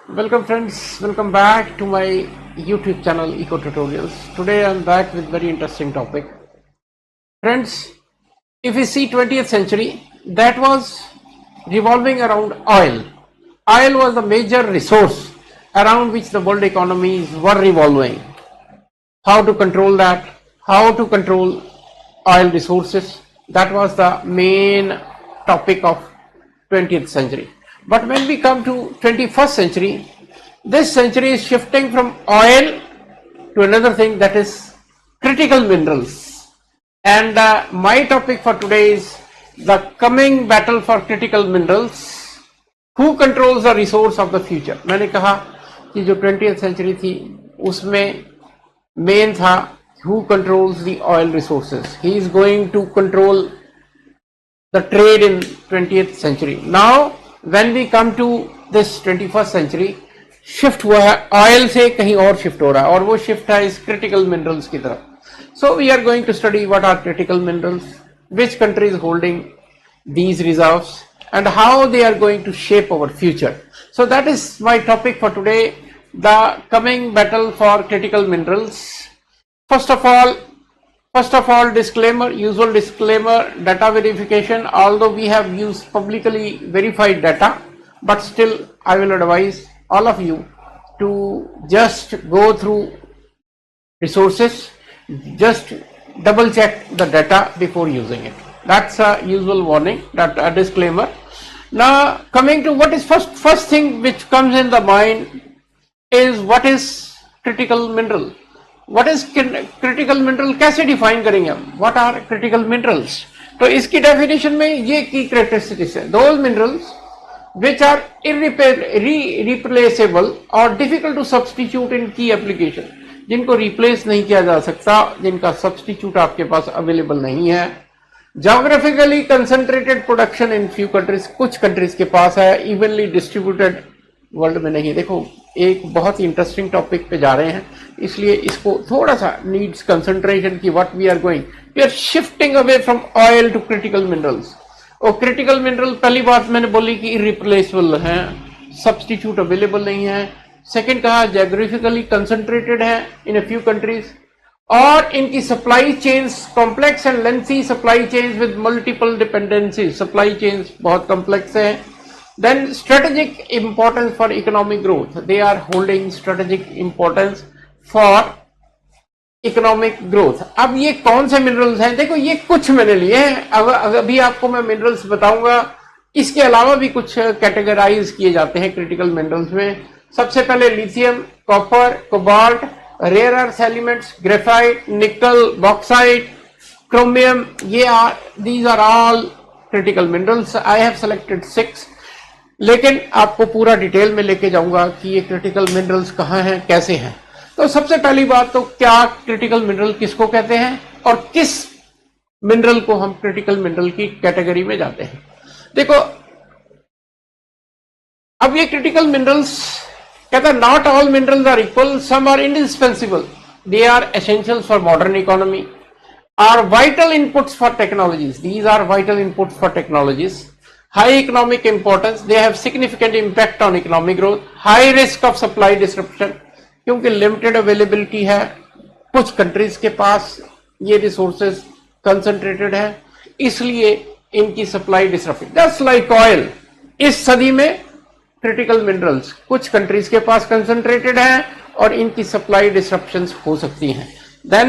Welcome friends, welcome back to my YouTube channel Eco Tutorials. Today I'm back with very interesting topic. Friends, if we see 20th century, that was revolving around oil. Oil was the major resource around which the world economies were revolving. How to control that, how to control oil resources, that was the main topic of 20th century. But when we come to 21st century, this century is shifting from oil to another thing, that is critical minerals. And my topic for today is the coming battle for critical minerals. Who controls the resource of the future? मैंने कहा कि जो 20th century थी उसमें main था who controls the oil resources. He is going to control the trade in 20th century. Now when we come to this 21st century, shift हुआ है oil से कहीं और शिफ्ट हो रहा है और वो शिफ्ट है इस क्रिटिकल मिनरल्स की तरफ. So we are going to study what are critical minerals, which country is holding these reserves and how they are going to shape our future. So that is my topic for today, the coming battle for critical minerals. First of all, disclaimer, usual disclaimer, data verification. Although we have used publicly verified data, but still I will advise all of you to just go through resources, just double check the data before using it. That's a usual warning, that a disclaimer. Now coming to what is first thing which comes in the mind is what is critical mineral. What is critical mineral, कैसे define करेंगे हम, what are critical minerals? तो इसकी definition में ये की characteristics है, those minerals which are irreplaceable or difficult to substitute in key application, जिनको रिप्लेस नहीं किया जा सकता, जिनका सब्सटीट्यूट आपके पास अवेलेबल नहीं है. Geographically concentrated production in few countries, कुछ कंट्रीज के पास है, evenly distributed वर्ल्ड में नहीं. देखो एक बहुत ही इंटरेस्टिंग टॉपिक पे जा रहे हैं, इसलिए इसको थोड़ा सा नीड्स कंसंट्रेशन की. What we are shifting away from oil to critical minerals. और क्रिटिकल मिनरल, पहली बात मैंने बोली कि इररिप्लेसेबल है, सब्सटीट्यूट अवेलेबल नहीं है. सेकंड कहा ज्योग्राफिकली कंसंट्रेटेड है इन अ फ्यू कंट्रीज, और इनकी supply chains complex and lengthy supply chains with multiple dependency. Supply chains बहुत कॉम्प्लेक्स है. Then strategic importance for economic growth. They are holding strategic importance for economic growth. अब ये कौन से minerals हैं? देखो ये कुछ मैंने लिए हैं, अभी आपको मैं मिनरल्स बताऊंगा. इसके अलावा भी कुछ कैटेगराइज किए जाते हैं क्रिटिकल मिनरल्स में. सबसे पहले lithium, copper, cobalt, rare earth elements, graphite, nickel, bauxite, chromium. these are all critical minerals. I have selected 6, लेकिन आपको पूरा डिटेल में लेके जाऊंगा कि ये क्रिटिकल मिनरल्स कहाँ हैं, कैसे हैं. तो सबसे पहली बात, तो क्या क्रिटिकल मिनरल किसको कहते हैं और किस मिनरल को हम क्रिटिकल मिनरल की कैटेगरी में जाते हैं. देखो अब ये क्रिटिकल मिनरल्स कहता है not all minerals are equal, some are indispensable, they are essentials for modern economy, are vital inputs for technologies. These are vital inputs for technologies. High economic importance, they have significant impact on economic growth. High risk of supply disruption, क्योंकि limited availability है, कुछ countries के पास ये resources concentrated है, इसलिए इनकी supply disruption. Just like oil, इस सदी में critical minerals कुछ countries के पास concentrated है और इनकी supply disruptions हो सकती हैं. Then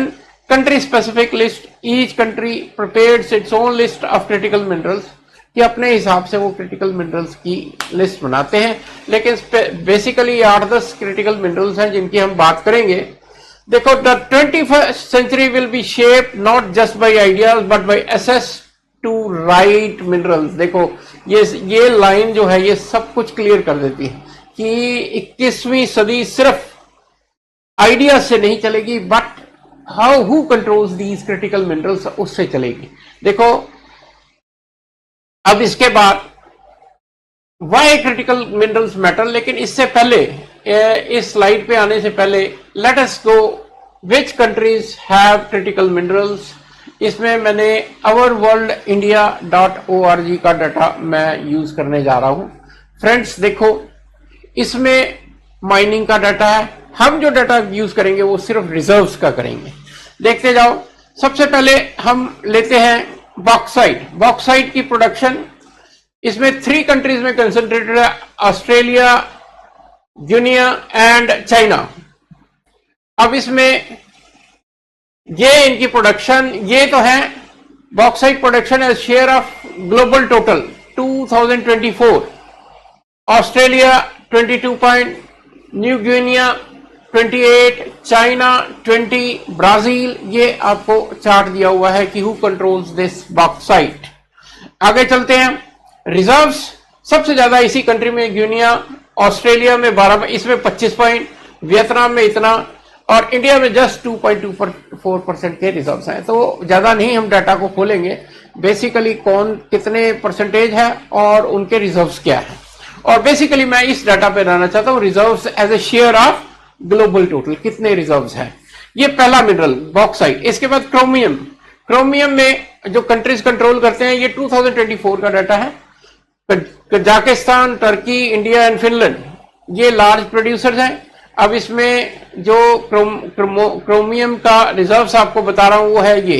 country specific list, each country prepares its own list of critical minerals, कि अपने हिसाब से वो क्रिटिकल मिनरल्स की लिस्ट बनाते हैं. लेकिन बेसिकली 8-10 क्रिटिकल मिनरल्स हैं जिनकी हम बात करेंगे. देखो the 21st century will be shape not just by ideas but by access to right minerals. देखो ये लाइन जो है ये सब कुछ क्लियर कर देती है कि 21वीं सदी सिर्फ आइडियाज से नहीं चलेगी, but who controls these critical minerals उससे चलेगी. देखो अब इसके बाद वाई क्रिटिकल मिनरल्स मैटर, लेकिन इससे पहले इस स्लाइड पे आने से पहले let us go which countries have critical minerals. इसमें मैंने ourworldindia.org का डाटा मैं यूज करने जा रहा हूं. फ्रेंड्स देखो इसमें माइनिंग का डाटा है। हम जो डाटा यूज करेंगे वो सिर्फ रिजर्व्स का करेंगे। देखते जाओ। सबसे पहले हम लेते हैं बॉक्साइट। बॉक्साइट की प्रोडक्शन इसमें 3 कंट्रीज में कंसंट्रेटेड है, ऑस्ट्रेलिया, गिनिया एंड चाइना। अब इसमें ये इनकी प्रोडक्शन, ये तो है bauxite production as share of global total 2024। Australia 22 New Guinea 28, China 20, Brazil. ये आपको चार्ट दिया हुआ है कि हु कंट्रोल्स दिस बॉक्साइट। आगे चलते हैं। रिजर्व्स सबसे ज्यादा इसी कंट्री में गिनिया, ऑस्ट्रेलिया में 12, इसमें 25 पॉइंट, वियतनाम में इतना, और इंडिया में जस्ट 2.24% के रिजर्व्स हैं। तो ज्यादा नहीं हम डाटा को खोलेंगे, बेसिकली कौन कितने परसेंटेज है और उनके रिजर्व्स क्या है। और बेसिकली मैं इस डाटा पे रहना चाहता हूं, reserves as a share of global total, कितने रिजर्व्स हैं। ये पहला मिनरल बॉक्साइट। इसके बाद क्रोमियम। क्रोमियम में जो कंट्रीज कंट्रोल करते हैं, ये 2024 का डाटा है। Kazakhstan, Turkey, India and Finland ये लार्ज प्रोड्यूसर्स हैं। अब इसमें जो क्रोमियम का रिजर्व्स आपको बता रहा हूं वो है ये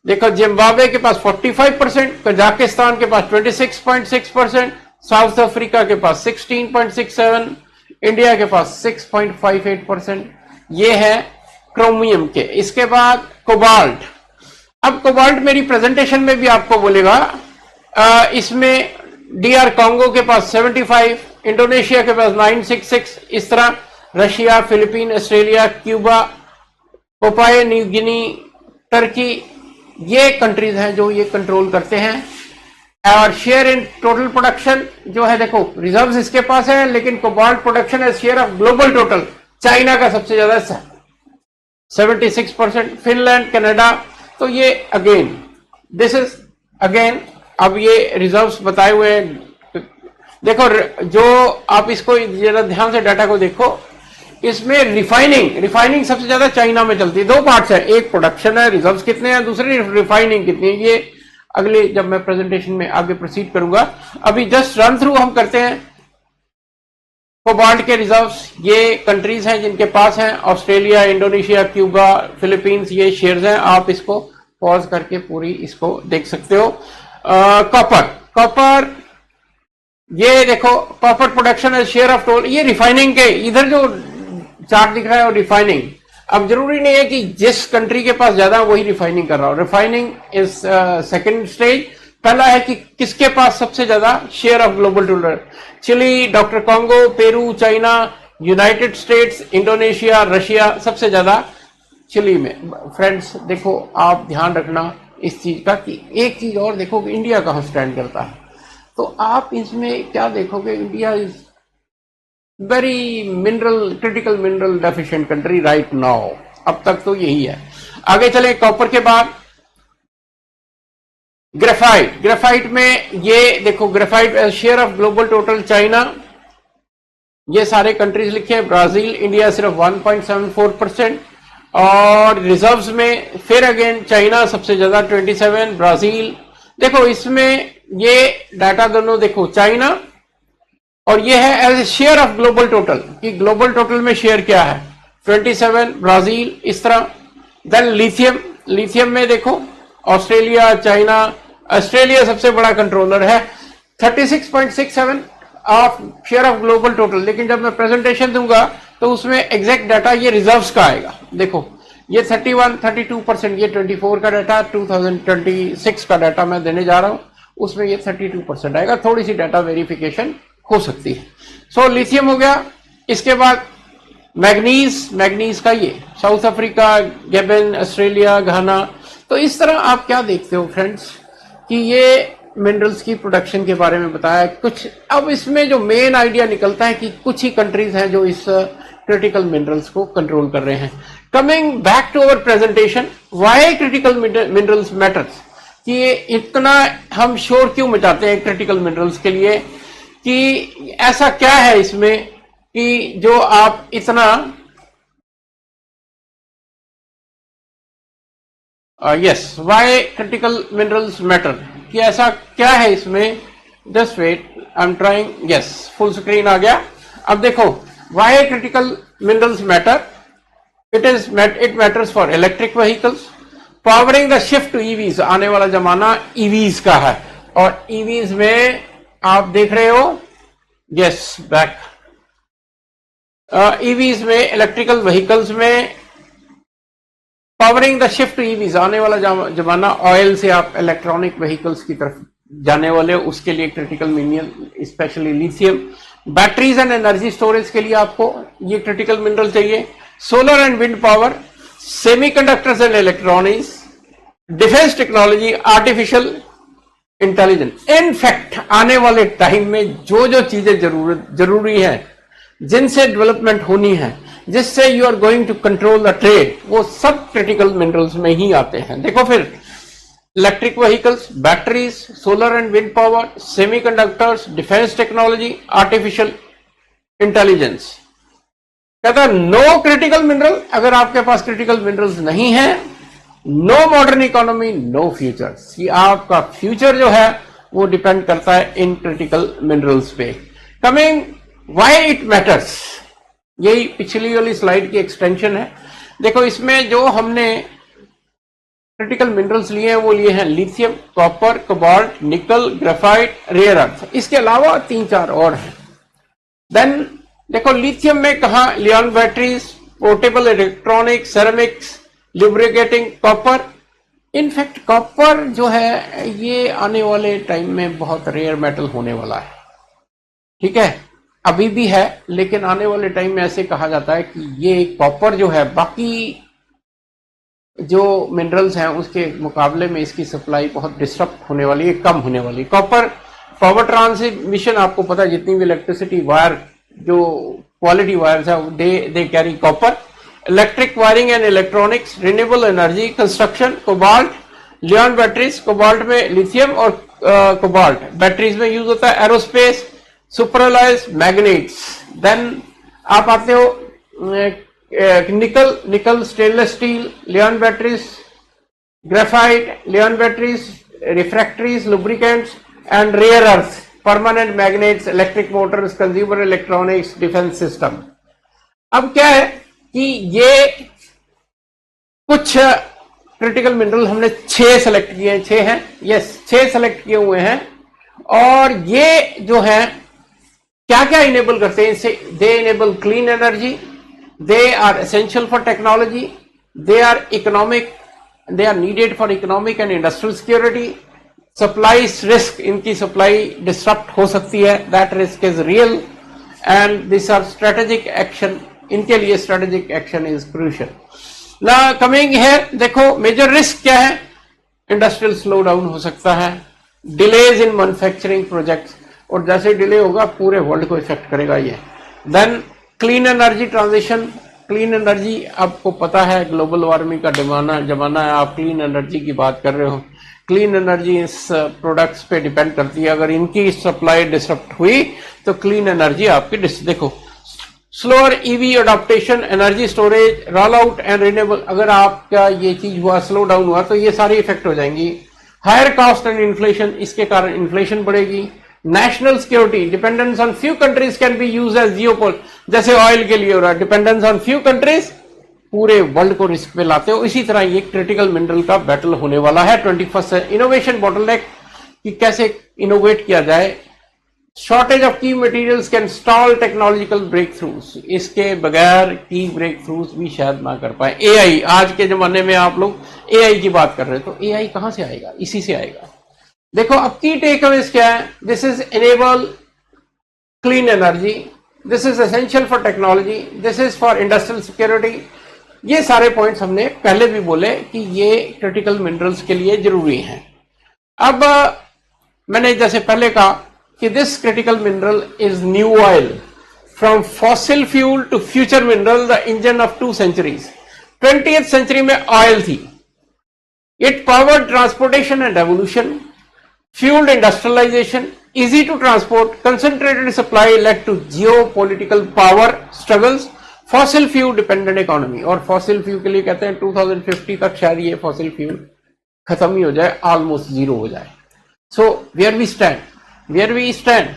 देखो। जिम्बाब्वे के पास 45%, कजाकिस्तान के पास 26.6%, साउथ अफ्रीका के पास 16.67, इंडिया के पास 6.58%। ये है क्रोमियम के। इसके बाद कोबाल्ट। अब कोबाल्ट मेरी प्रेजेंटेशन में भी आपको बोलेगा, इसमें डीआर कांगो के पास 75, इंडोनेशिया के पास 966, इस तरह Russia, Philippine, Australia, Cuba, पोपाया New Guinea, Turkey, ये कंट्रीज हैं जो ये कंट्रोल करते हैं। और शेयर इन टोटल प्रोडक्शन जो है, देखो रिजर्व्स इसके पास है, लेकिन कोबाल्ट प्रोडक्शन है share of global total, China का सबसे ज्यादा हिस्सा 76%, फिनलैंड, कनाडा। तो ये अगेन दिस इज अगेन, अब ये रिजर्व्स बताए हुए हैं। देखो जो आप इसको जरा ध्यान से डाटा को देखो, इसमें रिफाइनिंग सबसे ज्यादा चाइना में चलती है। 2 पार्ट्स है, एक प्रोडक्शन है, रिजर्व्स कितने हैं, दूसरी रिफाइनिंग कितनी है। ये अगले जब मैं प्रेजेंटेशन में आगे प्रोसीड करूंगा, अभी जस्ट रन थ्रू हम करते हैं कोबाल्ट के रिजर्व्स। ये कंट्रीज हैं जिनके पास हैं, ऑस्ट्रेलिया, इंडोनेशिया, क्यूबा, फिलीपींस, ये शेयर्स हैं। आप इसको पॉज करके पूरी इसको देख सकते हो। कॉपर ये देखो, कॉपर प्रोडक्शन है शेयर ऑफ टोटल, ये रिफाइनिंग के इधर जो चार्ट दिख रहा है और रिफाइनिंग। अब जरूरी नहीं है कि जिस कंट्री के पास ज्यादा वही रिफाइनिंग कर रहा हो। Refining is second stage. पहला है कि किसके पास सबसे ज्यादा share of global total. Chile, doctor Congo, Peru, China, United States, Indonesia, Russia, सबसे ज्यादा चिली में। फ्रेंड्स देखो, आप ध्यान रखना इस चीज का कि एक चीज और देखो कि इंडिया कहां स्टैंड करता है। तो आप इसमें क्या देखोगे, India is very critical mineral deficient country right now. अब तक तो यही है। आगे चले, कॉपर के बाद ग्रेफाइट में ये देखो, graphite share of global total China, ये सारे कंट्रीज लिखे हैं। ब्राजील, इंडिया सिर्फ 1.74%। और रिजर्व्स में फिर अगेन चाइना सबसे ज्यादा 27, ब्राजील। देखो इसमें ये डाटा दोनों देखो, चाइना और ये है as a share of global total, कि ग्लोबल टोटल में शेयर क्या है, 27, ब्राजील, इस तरह। देन लिथियम में देखो, ऑस्ट्रेलिया, चाइना, ऑस्ट्रेलिया सबसे बड़ा कंट्रोलर है, 36.67 of share of global total. लेकिन जब मैं प्रेजेंटेशन दूंगा तो उसमें एग्जैक्ट डाटा ये रिजर्व्स का आएगा। देखो ये 32% ये 24 का डाटा, 2026 का डाटा मैं देने जा रहा हूं, उसमें ये 32% आएगा। थोड़ी सी डाटा वेरिफिकेशन हो सकती है। सो लिथियम हो गया। इसके बाद मैग्नीज का ये साउथ अफ्रीका, गैबन, ऑस्ट्रेलिया, घाना। तो इस तरह आप क्या देखते हो फ्रेंड्स कि ये मिनरल्स की प्रोडक्शन के बारे में बताया कुछ। अब इसमें जो मेन आइडिया निकलता है कि कुछ ही कंट्रीज हैं जो इस क्रिटिकल मिनरल्स को कंट्रोल कर रहे हैं। Coming back to our presentation, why critical minerals matters, कि ये इतना हम शोर क्यों मचाते हैं क्रिटिकल मिनरल्स के लिए, कि ऐसा क्या है इसमें कि जो आप इतना yes why critical minerals matter, कि ऐसा क्या है इसमें। Just wait, I am trying, yes full screen आ गया। अब देखो Why critical minerals matter? It matters for electric vehicles, powering the shift to EVs. आने वाला जमाना EVs का है, और EVs में आप देख रहे हो, यस बैक, EVs में, इलेक्ट्रिकल व्हीकल्स में, powering the shift to EVs, आने वाला जमाना ऑयल से आप इलेक्ट्रॉनिक व्हीकल्स की तरफ जाने वाले हो, उसके लिए critical mineral specially lithium, batteries and energy storage के लिए आपको ये क्रिटिकल मिनरल चाहिए, solar and wind power, semiconductors and electronics, defence technology, artificial intelligence. In fact आने वाले टाइम में जो जो चीजें जरूरी है, जिनसे डेवलपमेंट होनी है, जिससे you are going to control the trade, वो सब क्रिटिकल मिनरल्स में ही आते हैं। देखो फिर, electric vehicles, batteries, solar and wind power, semiconductors, defence technology, artificial intelligence. कहता है नो क्रिटिकल मिनरल, अगर आपके पास क्रिटिकल मिनरल्स नहीं है, no modern economy, no future. आपका फ्यूचर जो है वो डिपेंड करता है इन क्रिटिकल मिनरल्स पे। कमिंग व्हाई इट मैटर्स, यही पिछली वाली स्लाइड की एक्सटेंशन है। देखो इसमें जो हमने क्रिटिकल मिनरल्स लिए हैं वो लिए हैं लिथियम, कॉपर, कोबाल्ट, निकल, ग्रेफाइट, रेयर अर्थ, इसके अलावा 3-4 और हैं। देन देखो लिथियम में कहा, Leon batteries, portable electronics, ceramics, lubricating, copper. In fact copper जो है ये आने वाले टाइम में बहुत रेयर मेटल होने वाला है, ठीक है, अभी भी है, लेकिन आने वाले टाइम में ऐसे कहा जाता है कि ये कॉपर जो है बाकी जो मिनरल्स हैं उसके मुकाबले में इसकी सप्लाई बहुत डिस्टर्ब होने वाली है, कम होने वाली है। कॉपर पावर ट्रांसमिशन, आपको पता है जितनी भी इलेक्ट्रिसिटी वायर, जो क्वालिटी वायर्स है, they carry copper. Electric wiring and electronics, renewable energy, construction, cobalt, Leon batteries, cobalt में लिथियम और कोबाल्ट बैटरीज में यूज होता है। Aerospace, सुपरलाइज magnets. देन आप आते हो nickel, stainless steel, Li-ion batteries, graphite, Li-ion batteries, refractories, lubricants and rare earth, permanent magnets, electric motors, consumer electronics, defence system. अब क्या है कि ये कुछ क्रिटिकल मिनरल हमने 6 सेलेक्ट किए हैं, 6 हैं, यस 6 सेलेक्ट किए हुए हैं, और ये जो है क्या क्या इनेबल करते हैं इससे? They enable clean energy, they are essential for technology, they are economic, they are needed for economic and industrial security. Supply risk, इनकी सप्लाई डिस्टर्ब हो सकती है, that risk is real, and this are strategic action, इनके लिए strategic action is crucial. ना coming here, देखो major risk क्या है? इंडस्ट्रियल स्लो डाउन हो सकता है, डिलेज इन मैन्युफैक्चरिंग प्रोजेक्ट्स, और जैसे डिले होगा पूरे वर्ल्ड को इफेक्ट करेगा ये। Then clean energy transition, clean energy आपको पता है ग्लोबल वार्मिंग का जमाना है, आप क्लीन एनर्जी की बात कर रहे हो, क्लीन एनर्जी इस प्रोडक्ट्स पे डिपेंड करती है, अगर इनकी सप्लाई डिसरप्ट हुई तो क्लीन एनर्जी आपकी देखो slower EV adaptation, energy storage, roll out and renewable, अगर आपका ये चीज हुआ, स्लो डाउन हुआ, तो ये सारी इफेक्ट हो जाएंगी। हायर कॉस्ट एंड इन्फ्लेशन, इसके कारण इन्फ्लेशन बढ़ेगी। National security, dependence on few countries can be use as geopol, जैसे ऑयल के लिए हो रहा है, डिपेंडेंस ऑन फ्यू कंट्रीज पूरे वर्ल्ड को रिस्क पे लाते हो, इसी तरह ये क्रिटिकल मिनरल का बैटल होने वाला है 21st। इनोवेशन बॉटलनेक, कि कैसे इनोवेट किया जाए। Shortage of key materials can stall technological breakthroughs, इसके बगैर की ब्रेक थ्रूज भी शायद ना कर पाए। एआई, आज के जमाने में आप लोग एआई की बात कर रहे हो, तो एआई कहां से आएगा? इसी से आएगा। देखो अब की टेक अवेज क्या है? This is enable clean energy, this is essential for technology, this is for industrial security. ये सारे पॉइंट्स हमने पहले भी बोले कि ये क्रिटिकल मिनरल्स के लिए जरूरी हैं। अब मैंने जैसे पहले कहा कि this critical mineral is new oil, from fossil fuel to future mineral, the engine of 2 centuries। 20th century में ऑयल थी, it powered transportation and revolution, fueled industrialization, easy to transport, concentrated supply led to geopolitical power struggles, fossil fuel dependent economy। और fossil fuel के लिए कहते हैं 2050 तक शायद ये fossil fuel खत्म ही हो जाए, almost zero हो जाए। So where we stand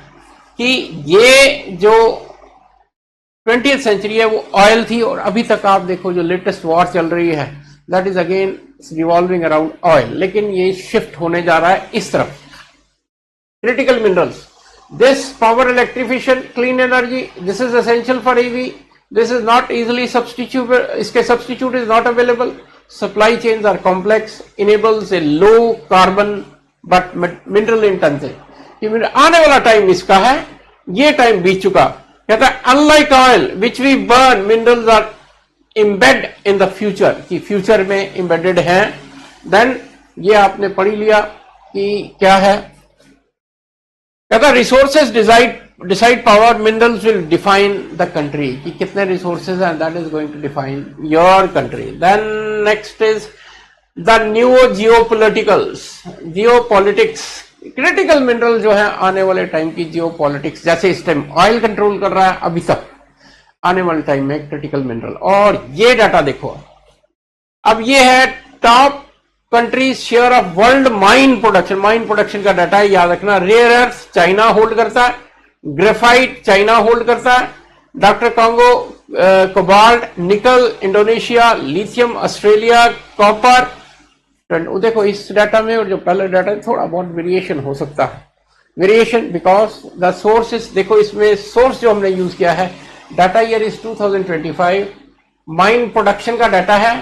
कि ये जो 20th सेंचुरी है वो ऑयल थी, और अभी तक आप देखो जो लेटेस्ट वॉर चल रही है that is again revolving around oil, लेकिन ये शिफ्ट होने जा रहा है इस तरफ। Critical minerals, this power electrification clean energy, this is essential for EV, this is not easily substitute, इसके substitute is not available, supply chains are complex, enables a low carbon but mineral intensive. आने वाला time इसका है, ये time बीत चुका। कहता है unlike oil which we burn, minerals are embed in the future, कि फ्यूचर में इम्बेडेड हैं। देन ये आपने पढ़ लिया कि क्या है, कहता resources decide power, minerals will define the country, कि कितने रिसोर्सेज हैं, that is going to define your country. Then next is the new geopolitics, critical mineral जो है आने वाले टाइम की जियोपॉलिटिक्स, जैसे इस टाइम ऑयल कंट्रोल कर रहा है अभी तक, आने वाले टाइम में क्रिटिकल मिनरल। और ये डाटा देखो, अब ये है top countries share of world mine production का डाटा है, याद रखना। रेयर अर्थ चाइना होल्ड करता है, ग्रेफाइट चाइना होल्ड करता है, डॉक्टर कांगो कोबाल्ट, निकल इंडोनेशिया, लिथियम ऑस्ट्रेलिया, कॉपर। देखो इस डाटा में और जो पहले डाटा है थोड़ा बहुत वेरिएशन हो सकता है, वेरिएशन बिकॉज द सोर्सेस, देखो इसमें सोर्स जो हमने यूज किया है, data year is 2025, mine production का डाटा है,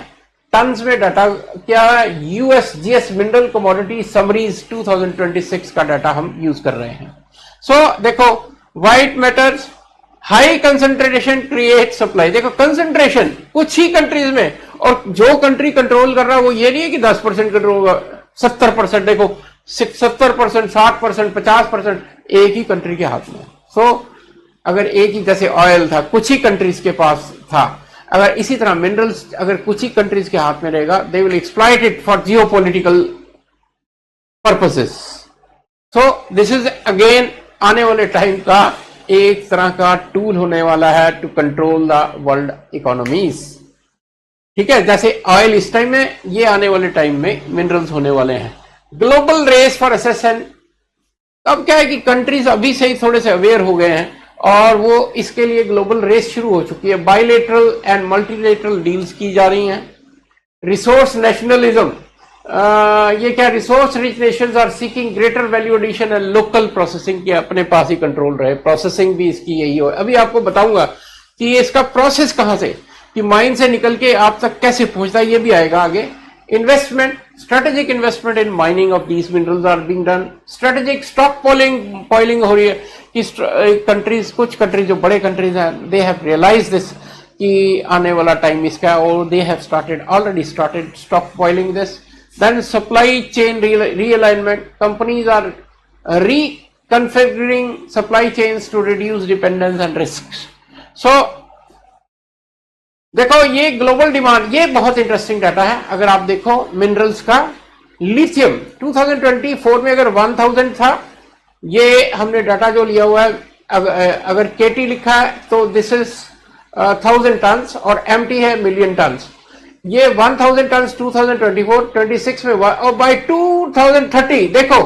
टन्स में डाटा क्या है, यूएसजीएस मिनरल कमोडिटी समरीज 2026 का डाटा हम यूज कर रहे हैं। सो देखो white metals, high concentration create supply, देखो कंसंट्रेशन कुछ ही कंट्रीज में, और जो कंट्री कंट्रोल कर रहा है वो ये नहीं है कि 10% कंट्रोल होगा, 70%, देखो 70%, 60%, 50% एक ही कंट्री के हाथ में। सो अगर एक ही, जैसे ऑयल था कुछ ही कंट्रीज के पास था, अगर इसी तरह मिनरल्स अगर कुछ ही कंट्रीज के हाथ में रहेगा, they will exploit it for geopolitical purposes. So this is again आने वाले टाइम का एक तरह का टूल होने वाला है to control the world economies. ठीक है, जैसे ऑयल इस टाइम में, ये आने वाले टाइम में मिनरल्स होने वाले हैं। ग्लोबल रेस फॉर एसेसन, अब क्या है कि कंट्रीज अभी से ही थोड़े से अवेयर हो गए हैं और वो इसके लिए ग्लोबल रेस शुरू हो चुकी है। बायलेटरल एंड मल्टीलेटरल डील्स की जा रही हैं। रिसोर्स नेशनलिज्म, ये क्या, resource rich nations are seeking greater value addition and local processing, के अपने पास ही कंट्रोल रहे, प्रोसेसिंग भी इसकी यही हो। अभी आपको बताऊंगा कि इसका प्रोसेस कहां से, कि माइन से निकल के आप तक कैसे पहुंचता है, ये भी आएगा आगे। Investment, strategic investment in mining of these minerals are being done. Strategic stockpiling हो रही है कि कंट्रीज, कुछ कंट्रीज जो बड़े कंट्रीज हैं, दे हैव रियलाइज दिस कि आने वाला टाइम इसका, और they have already started stockpiling this. Then supply chain realignment, companies are reconfiguring supply chains to reduce dependence and risks. So देखो ये ग्लोबल डिमांड, ये बहुत इंटरेस्टिंग डाटा है। अगर आप देखो मिनरल्स का, लिथियम 2024 में अगर 1000 था, ये हमने डाटा जो लिया हुआ है, अगर केटी लिखा है तो दिस इज 1000 टन्स और एमटी है मिलियन टन्स। ये 1000 टन 2024-26 में हुआ, और बाय 2030 देखो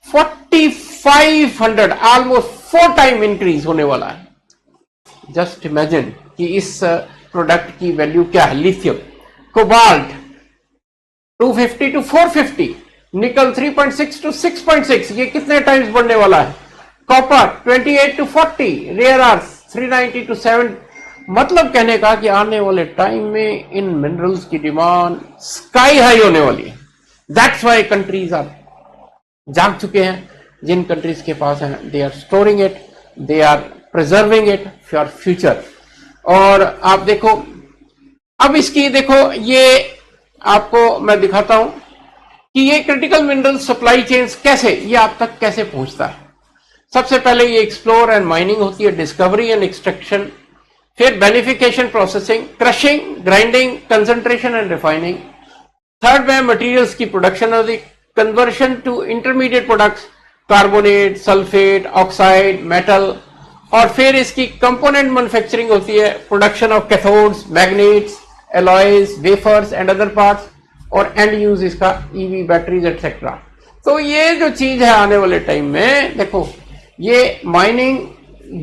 4500, ऑलमोस्ट 4 टाइम इंक्रीज होने वाला है। जस्ट इमेजिन कि इस प्रोडक्ट की वैल्यू क्या है। लिथियम, कोबाल्ट 250 to 450, निकल 3.6 to 6.6, ये कितने टाइम्स बढ़ने वाला है। Copper 28 to 40, rare earth 390 to 7। मतलब कहने का कि आने वाले टाइम में इन मिनरल्स की डिमांड स्काई हाई होने वाली है। दैट्स व्हाई कंट्रीज आर जाग चुके हैं, जिन कंट्रीज के पास है they are storing it, they are preserving it for future. और आप देखो, अब इसकी देखो, ये आपको मैं दिखाता हूं कि ये क्रिटिकल मिनरल सप्लाई चेन्स कैसे, ये आप तक कैसे पहुंचता है। सबसे पहले ये एक्सप्लोर एंड माइनिंग होती है, डिस्कवरी एंड एक्सट्रैक्शन, फिर beneficiation, processing, crushing, grinding, concentration and refining. Third में मटेरियल्स की प्रोडक्शन और conversion to intermediate products, carbonate, sulphate, oxide, metal. और फिर इसकी कंपोनेंट मैन्युफैक्चरिंग होती है, production of cathodes, magnets, alloys, wafers and other parts, और एंड यूज इसका ईवी, बैटरीज एटसेट्रा। तो ये जो चीज है आने वाले टाइम में, देखो ये माइनिंग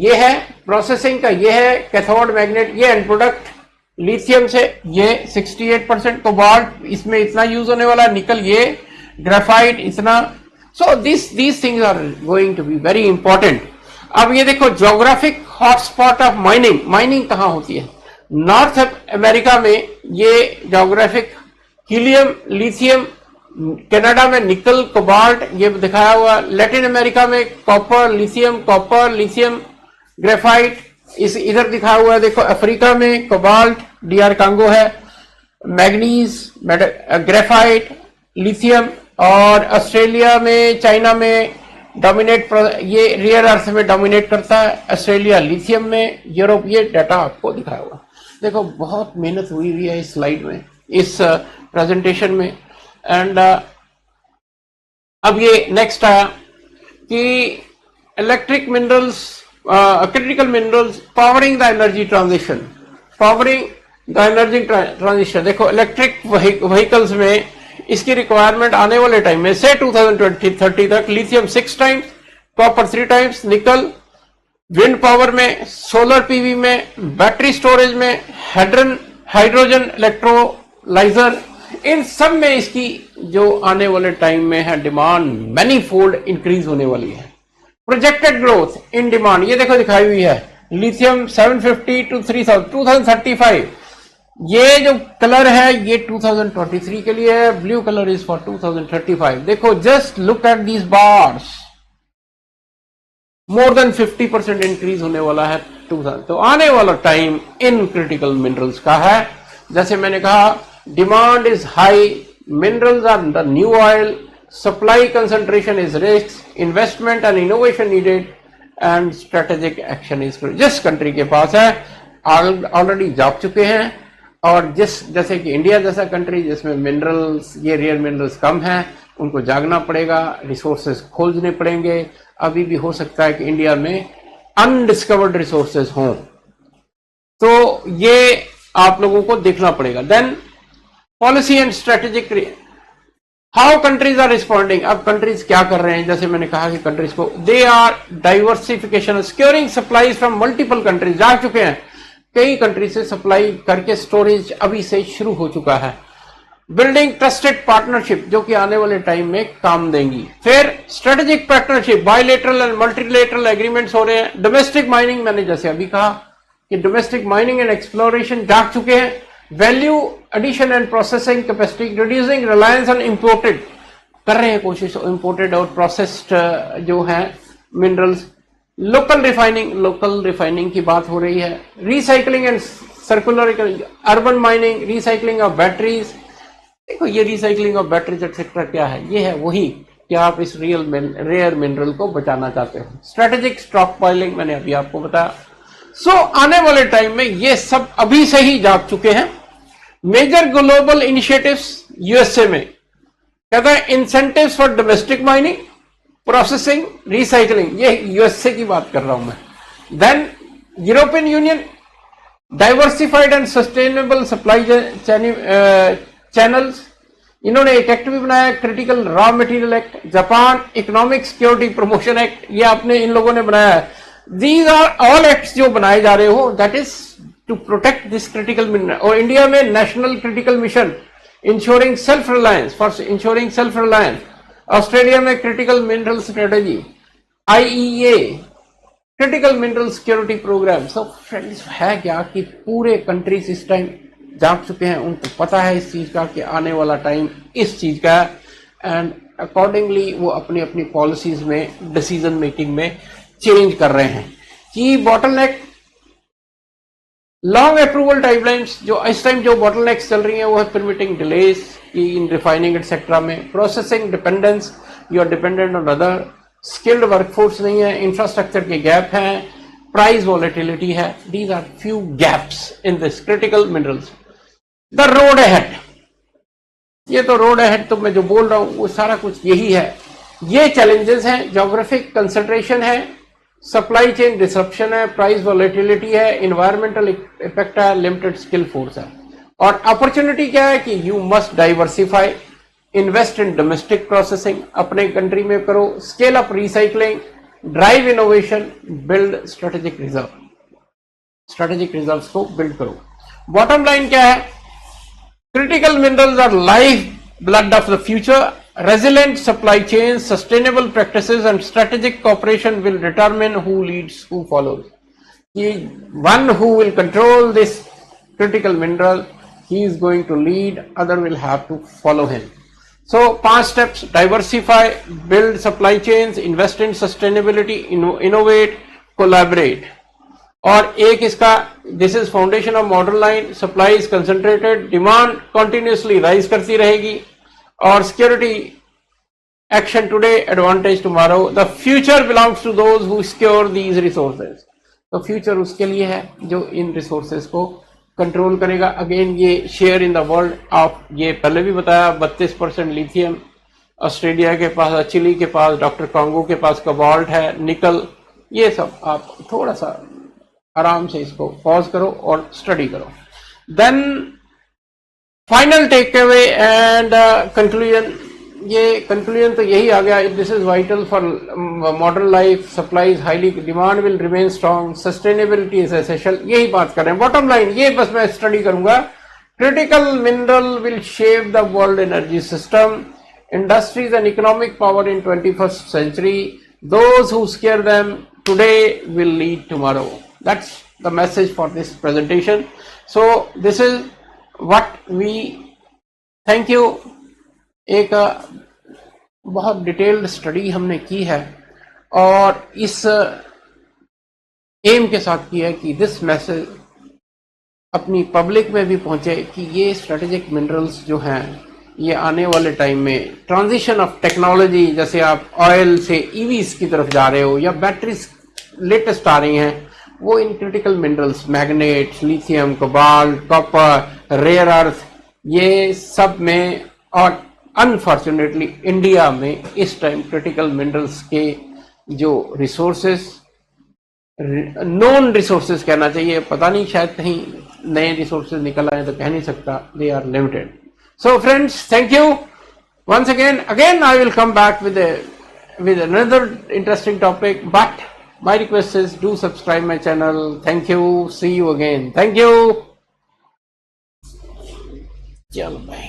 ये है प्रोसेसिंग का, ये है कैथोड मैग्नेट, ये एंड प्रोडक्ट लिथियम से ये 68%, कोबाल्ट इसमें इतना यूज होने वाला, निकल ये, ग्रेफाइट इतना। So these things are going to be very important. अब ये देखो geographic hotspot of mining, mining कहां होती है? नॉर्थ अमेरिका में ये ज्योग्राफिक, हीलियम, लिथियम, कनाडा में निकल, कोबाल्ट ये दिखाया हुआ, लैटिन अमेरिका में कॉपर, लिथियम, ग्रेफाइट इस इधर दिखाया हुआ है। देखो अफ्रीका में कोबाल्ट, डीआर कांगो है, मैग्नीज, ग्रेफाइट, लिथियम, और ऑस्ट्रेलिया में, चाइना में डोमिनेट, ये रियर अर्थ में डोमिनेट करता है, ऑस्ट्रेलिया लिथियम में, यूरोप, ये डाटा आपको दिखाया हुआ। देखो बहुत मेहनत हुई हुई है इस स्लाइड में, इस प्रेजेंटेशन में। एंड अब ये नेक्स्ट आया कि electric minerals, critical minerals powering the energy transition, देखो इलेक्ट्रिक व्हीकल्स में इसकी रिक्वायरमेंट आने वाले टाइम में से 2020-30 तक लिथियम 6 टाइम्स, कॉपर 3 टाइम्स, निकल, विंड पावर में, सोलर पीवी में, बैटरी स्टोरेज में, हाइड्रोजन इलेक्ट्रोलाइजर, इन सब में इसकी जो आने वाले टाइम में है डिमांड मैनी फोल्ड इंक्रीज होने वाली है। प्रोजेक्टेड ग्रोथ इन डिमांड ये देखो दिखाई हुई है, लिथियम 750 to 3000 2035। ये जो कलर है ये 2023 के लिए है, ब्लू कलर इज फॉर 2035। देखो just look at these bars, more than 50% increase होने वाला है 2000। तो आने वाला टाइम इन क्रिटिकल मिनरल्स का है। जैसे मैंने कहा demand is high, minerals are the new oil, supply concentration is risk, investment and innovation needed and strategic action is. जिस कंट्री के पास है ऑलरेडी जाग चुके हैं, और जैसे कि इंडिया जैसा कंट्री जिसमें मिनरल्स, ये रेयर मिनरल्स कम हैं, उनको जागना पड़ेगा, रिसोर्सेज खोजने पड़ेंगे। अभी भी हो सकता है कि इंडिया में अनडिस्कवर्ड रिसोर्सेज हों, तो ये आप लोगों को देखना पड़ेगा। Then policy and strategic, how countries are responding. अब कंट्रीज क्या कर रहे हैं? जैसे मैंने कहा कि कंट्रीज को they are diversification, securing supplies from multiple countries, जा चुके हैं कई कंट्री से सप्लाई करके, स्टोरेज अभी से शुरू हो चुका है। बिल्डिंग ट्रस्टेड पार्टनरशिप जो कि आने वाले टाइम में काम देंगी। फिर strategic partnership, bilateral and multilateral agreements हो रहे हैं। डोमेस्टिक माइनिंग, मैंने जैसे अभी कहा कि डोमेस्टिक माइनिंग एंड एक्सप्लोरेशन जाग चुके हैं। Value addition and processing capacity, reducing reliance on imported, कर रहे हैं कोशिश इंपोर्टेड और प्रोसेस्ड जो है मिनरल्स। लोकल रिफाइनिंग की बात हो रही है। Recycling and circular, urban mining, recycling of batteries. देखो ये रिसाइकलिंग ऑफ बैटरीज एक्सेट्रा क्या है? ये है वही कि आप इस रेयर मिनरल को बचाना चाहते हो। स्ट्रेटेजिक स्टॉक पाइलिंग मैंने अभी आपको बताया। सो आने वाले टाइम में ये सब अभी से ही जाग चुके हैं। मेजर ग्लोबल इनिशिएटिव्स यूएसए में कहता है incentives for domestic mining, processing, recycling, ये यूएसए की बात कर रहा हूं मैं। Then European Union, diversified and sustainable supply channels, इन्होंने एक एक्ट भी बनाया, critical raw material act. Japan economic security promotion act, ये आपने इन लोगों ने बनाया है। दीज आर ऑल एक्ट्स जो बनाए जा रहे हो, that is to protect this critical mineral. और इंडिया में national critical mission ensuring self reliance, for ensuring self reliance. Australia में critical mineral strategy, IEA, critical mineral security program. So friends है क्या कि पूरे कंट्रीज इस टाइम जाग चुके हैं, उनको पता है इस चीज का कि आने वाला टाइम इस चीज का है, एंड अकॉर्डिंगली वो अपनी अपनी पॉलिसीज में, डिसीजन मेकिंग में चेंज कर रहे हैं। की बॉटलनेक, लॉन्ग अप्रूवल टाइमलाइंस, जो इस टाइम जो बॉटलनेक्स चल रही हैं वो है permitting delays in refining etcetera में। Processing dependence, you are dependent on other, skilled workforce नहीं है, इंफ्रास्ट्रक्चर के गैप हैं, प्राइस वॉलेटिलिटी है। These are few gaps in this critical minerals. The road ahead, ये तो रोड अहेड तो मैं जो बोल रहा हूं वो सारा कुछ यही है। ये चैलेंजेस हैं, ज्योग्राफिक कंसंट्रेशन है, सप्लाई चेन डिसरप्शन है, प्राइस वॉलेटिलिटी है, इन्वायरमेंटल इफेक्ट है, लिमिटेड स्किल फोर्स है। और अपॉर्चुनिटी क्या है कि you must diversify, invest in domestic processing, अपने कंट्री में करो, scale up recycling, drive innovation, build strategic reserve, strategic reserves को बिल्ड करो। बॉटम लाइन क्या है? Critical minerals our life blood of the future. Resilient supply chains, sustainable practices and strategic cooperation will determine who leads, who follows. One who will control this critical mineral, he is going to lead, other will have to follow him. So 5 steps: diversify, build supply chains, invest in sustainability, innovate, collaborate. और एक इसका, this is foundation of modern line, supply is concentrated, demand continuously rise करती रहेगी, और security action today, advantage tomorrow, the future belongs to those who secure these resources. तो future उसके लिए है जो इन रिसोर्सेज को कंट्रोल करेगा। अगेन ये share in the world of, ये पहले भी बताया, 32% लिथियम ऑस्ट्रेलिया के पास, चिली के पास, डॉक्टर कांगो के पास कोबाल्ट है, निकल, ये सब आप थोड़ा सा आराम से इसको पॉज करो और स्टडी करो। Then final take away and conclusion, ये कंक्लूजन तो यही आ गया, this is vital for modern life, supply is highly, demand will remain strong, sustainability is essential, यही बात कर रहे हैं। बॉटम लाइन ये बस मैं स्टडी करूंगा, critical mineral will shape the world energy system, industries and economic power in 21st century, those who scare them today will lead tomorrow. That's the message for this presentation. So this is what we, thank you, एक बहुत detailed study हमने की है और इस M के साथ की है कि दिस मैसेज अपनी पब्लिक में भी पहुंचे कि ये स्ट्रेटेजिक मिनरल्स जो हैं ये आने वाले टाइम में ट्रांजिशन ऑफ टेक्नोलॉजी, जैसे आप ऑयल से ईवीज की तरफ जा रहे हो या बैटरीज लेटेस्ट आ रही हैं, वो इन critical minerals, magnets, lithium, cobalt, copper, rare earth, ये सब में, और अनफॉर्चुनेटली इंडिया में इस टाइम क्रिटिकल मिनरल्स के जो रिसोर्सेस, नॉन रिसोर्सेस कहना चाहिए, पता नहीं, शायद कहीं नए रिसोर्सेस निकल आए तो कह नहीं सकता, they are limited. So friends, thank you once again I will come back with another interesting topic, but my request is do subscribe my channel. Thank you, see you again, thank you. Chalo bhai.